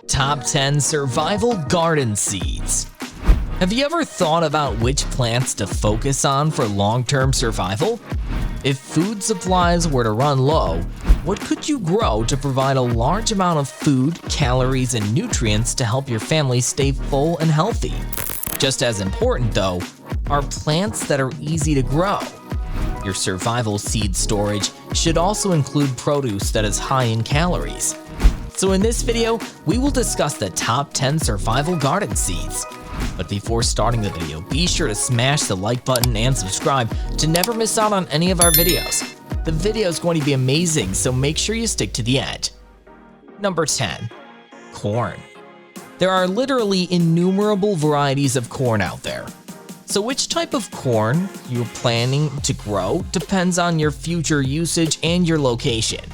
Top 10 Survival Garden Seeds. Have you ever thought about which plants to focus on for long-term survival? If food supplies were to run low, what could you grow to provide a large amount of food, calories, and nutrients to help your family stay full and healthy? Just as important, though, are plants that are easy to grow. Your survival seed storage should also include produce that is high in calories. So in this video, we will discuss the top 10 survival garden seeds. But before starting the video, be sure to smash the like button and subscribe to never miss out on any of our videos. The video is going to be amazing, so make sure you stick to the end. Number 10. Corn. There are literally innumerable varieties of corn out there. So which type of corn you're planning to grow depends on your future usage and your location.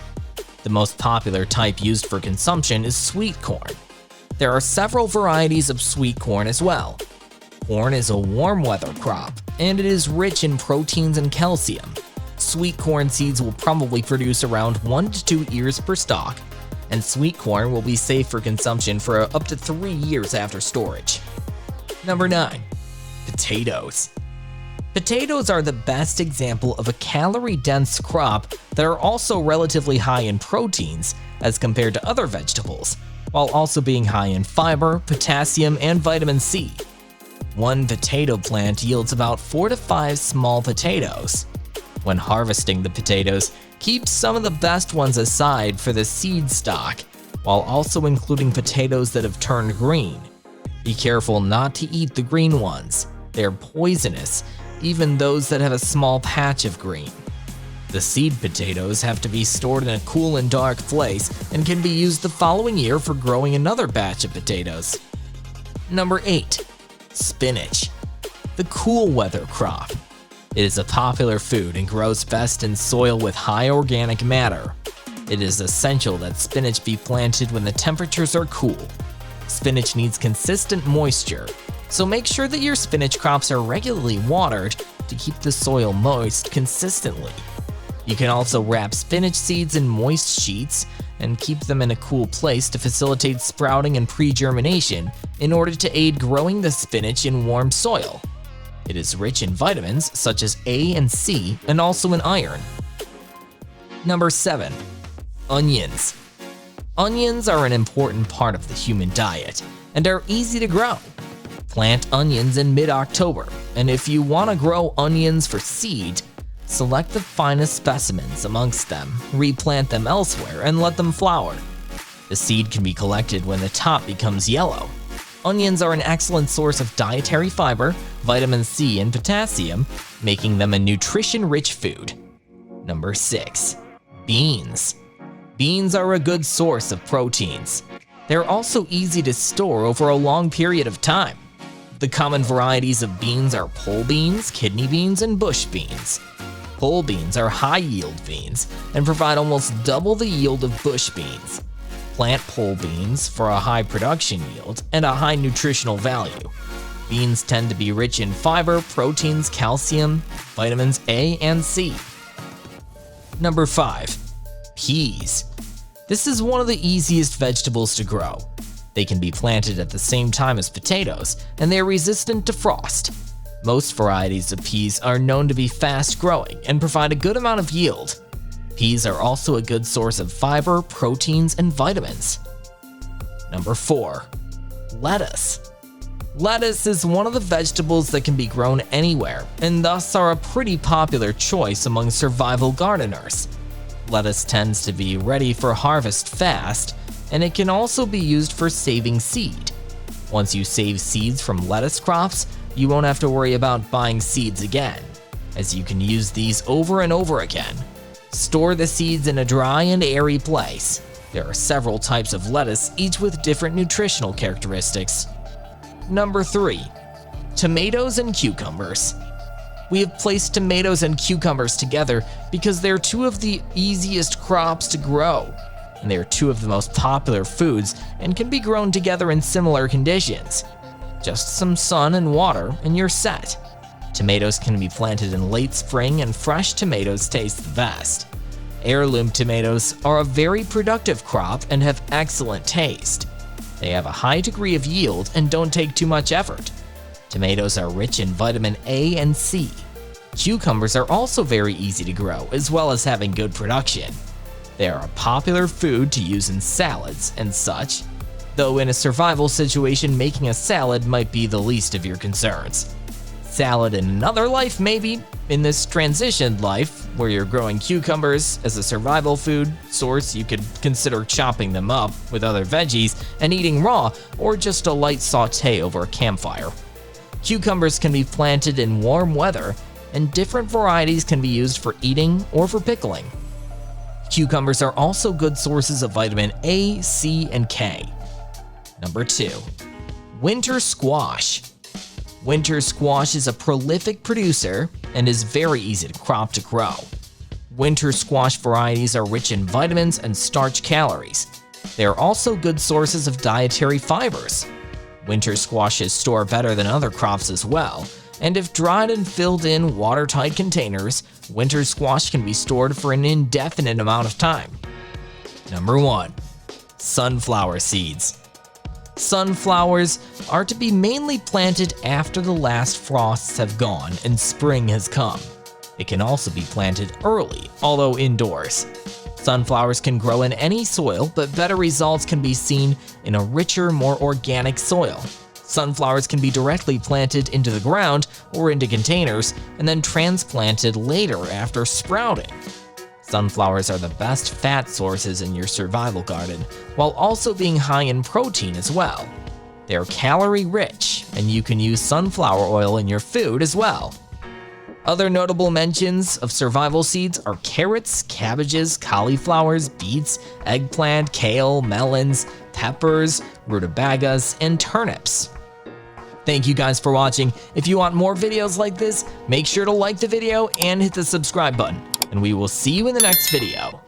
The most popular type used for consumption is sweet corn. There are several varieties of sweet corn as well. Corn is a warm weather crop, and it is rich in proteins and calcium. Sweet corn seeds will probably produce around 1 to 2 ears per stalk, and sweet corn will be safe for consumption for up to 3 years after storage. Number 9. Potatoes. Potatoes are the best example of a calorie-dense crop that are also relatively high in proteins as compared to other vegetables, while also being high in fiber, potassium, and vitamin C. One potato plant yields about 4 to 5 small potatoes. When harvesting the potatoes, keep some of the best ones aside for the seed stock, while also including potatoes that have turned green. Be careful not to eat the green ones. They're poisonous, even those that have a small patch of green. The seed potatoes have to be stored in a cool and dark place and can be used the following year for growing another batch of potatoes. Number 8. Spinach. The cool weather crop. It is a popular food and grows best in soil with high organic matter. It is essential that spinach be planted when the temperatures are cool. Spinach needs consistent moisture, so make sure that your spinach crops are regularly watered to keep the soil moist consistently. You can also wrap spinach seeds in moist sheets and keep them in a cool place to facilitate sprouting and pre-germination in order to aid growing the spinach in warm soil. It is rich in vitamins such as A and C and also in iron. Number 7. Onions. Onions are an important part of the human diet and are easy to grow. Plant onions in mid-October, and if you want to grow onions for seed, select the finest specimens amongst them, replant them elsewhere, and let them flower. The seed can be collected when the top becomes yellow. Onions are an excellent source of dietary fiber, vitamin C, and potassium, making them a nutrition-rich food. Number 6. Beans. Beans are a good source of proteins. They're also easy to store over a long period of time. The common varieties of beans are pole beans, kidney beans, and bush beans. Pole beans are high-yield beans and provide almost double the yield of bush beans. Plant pole beans for a high production yield and a high nutritional value. Beans tend to be rich in fiber, proteins, calcium, vitamins A and C. Number 5. Peas. This is one of the easiest vegetables to grow. They can be planted at the same time as potatoes, and they are resistant to frost. Most varieties of peas are known to be fast-growing and provide a good amount of yield. Peas are also a good source of fiber, proteins, and vitamins. Number 4. Lettuce. Lettuce is one of the vegetables that can be grown anywhere, and thus are a pretty popular choice among survival gardeners. Lettuce tends to be ready for harvest fast, and it can also be used for saving seed. Once you save seeds from lettuce crops, you won't have to worry about buying seeds again, as you can use these over and over again. Store the seeds in a dry and airy place. There are several types of lettuce, each with different nutritional characteristics. Number 3. Tomatoes and cucumbers. We have placed tomatoes and cucumbers together because they're two of the easiest crops to grow, and they are two of the most popular foods and can be grown together in similar conditions. Just some sun and water and you're set. Tomatoes can be planted in late spring and fresh tomatoes taste the best. Heirloom tomatoes are a very productive crop and have excellent taste. They have a high degree of yield and don't take too much effort. Tomatoes are rich in vitamin A and C. Cucumbers are also very easy to grow, as well as having good production. They are a popular food to use in salads and such, though in a survival situation making a salad might be the least of your concerns. Salad in another life maybe, in this transitioned life where you're growing cucumbers as a survival food source, you could consider chopping them up with other veggies and eating raw, or just a light saute over a campfire. Cucumbers can be planted in warm weather, and different varieties can be used for eating or for pickling. Cucumbers are also good sources of vitamin A, C, and K. Number 2. Winter squash. Winter squash is a prolific producer and is very easy to grow. Winter squash varieties are rich in vitamins and starch calories. They are also good sources of dietary fibers. Winter squashes store better than other crops as well, and if dried and filled in watertight containers, winter squash can be stored for an indefinite amount of time. Number 1. Sunflower seeds. Sunflowers are to be mainly planted after the last frosts have gone and spring has come. It can also be planted early, although indoors. Sunflowers can grow in any soil, but better results can be seen in a richer, more organic soil. Sunflowers can be directly planted into the ground or into containers and then transplanted later after sprouting. Sunflowers are the best fat sources in your survival garden, while also being high in protein as well. They're calorie rich, and you can use sunflower oil in your food as well. Other notable mentions of survival seeds are carrots, cabbages, cauliflowers, beets, eggplant, kale, melons, peppers, rutabagas, and turnips. Thank you guys for watching. If you want more videos like this, make sure to like the video and hit the subscribe button, and we will see you in the next video.